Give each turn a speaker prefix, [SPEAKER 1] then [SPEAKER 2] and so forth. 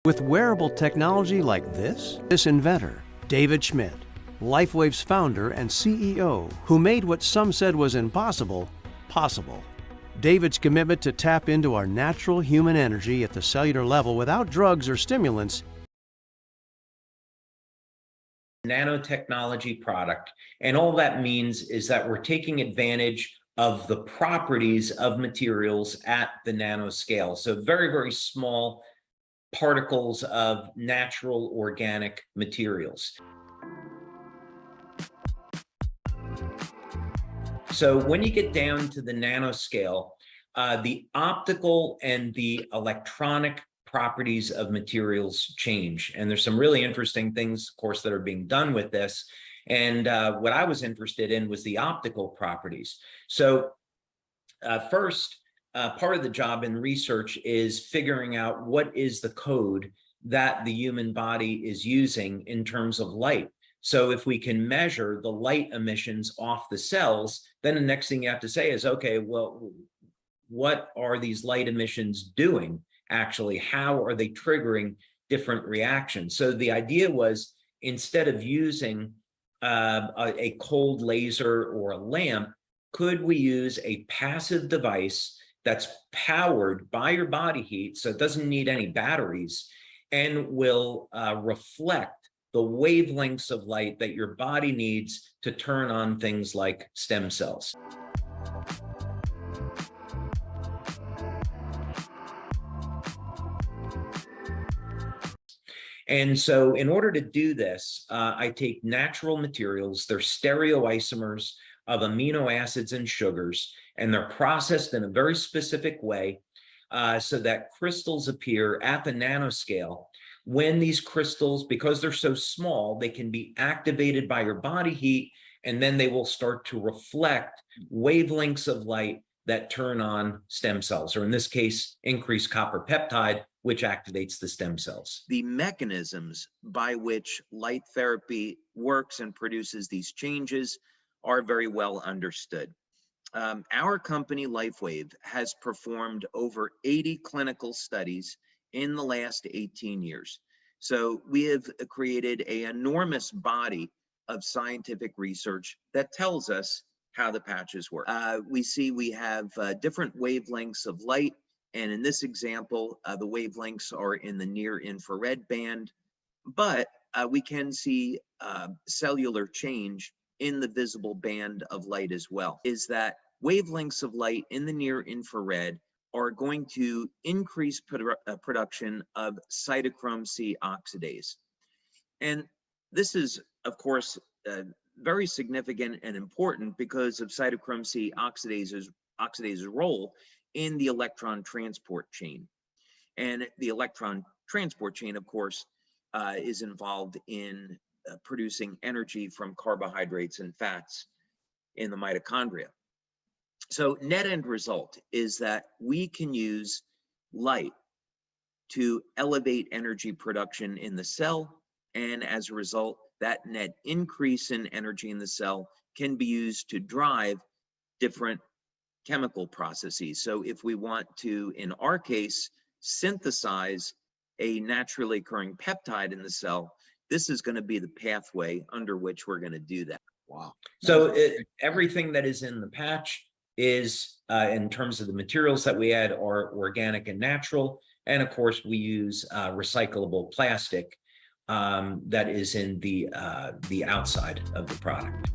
[SPEAKER 1] With wearable technology like this inventor, David Schmidt, LifeWave's founder and CEO, who made what some said was impossible, possible. David's commitment to tap into our natural human energy at the cellular level without drugs or stimulants.
[SPEAKER 2] Nanotechnology product, and all that means is that we're taking advantage of the properties of materials at the nanoscale. So very, very small particles of natural organic materials. So when you get down to the nanoscale, the optical and the electronic properties of materials change. And there's some really interesting things, of course, that are being done with this. And what I was interested in was the optical properties. So first, part of the job in research is figuring out what is the code that the human body is using in terms of light. So if we can measure the light emissions off the cells, then the next thing you have to say is, okay, well, what are these light emissions doing actually? How are they triggering different reactions? So the idea was, instead of using a cold laser or a lamp, could we use a passive device that's powered by your body heat, so it doesn't need any batteries, and will reflect the wavelengths of light that your body needs to turn on things like stem cells. And so in order to do this, I take natural materials, they're stereoisomers of amino acids and sugars, and they're processed in a very specific way so that crystals appear at the nanoscale. When these crystals, because they're so small, they can be activated by your body heat, and then they will start to reflect wavelengths of light that turn on stem cells, or in this case, increased copper peptide, which activates the stem cells.
[SPEAKER 3] The mechanisms by which light therapy works and produces these changes are very well understood. Our company, LifeWave, has performed over 80 clinical studies in the last 18 years. So we have created an enormous body of scientific research that tells us how the patches work. We have different wavelengths of light, and in this example, the wavelengths are in the near infrared band, but we can see cellular change in the visible band of light as well. Is that wavelengths of light in the near infrared are going to increase production of cytochrome C oxidase. And this is, of course, very significant and important because of cytochrome C oxidase's role in the electron transport chain. And the electron transport chain, of course, is involved in producing energy from carbohydrates and fats in the mitochondria. So net end result is that we can use light to elevate energy production in the cell, and as a result, that net increase in energy in the cell can be used to drive different chemical processes. So if we want to, in our case, synthesize a naturally occurring peptide in the cell, this is going to be the pathway under which we're going to do that.
[SPEAKER 2] Wow. So everything that is in the patch is, in terms of the materials that we add, are organic and natural. And of course, we use recyclable plastic that is in the outside of the product.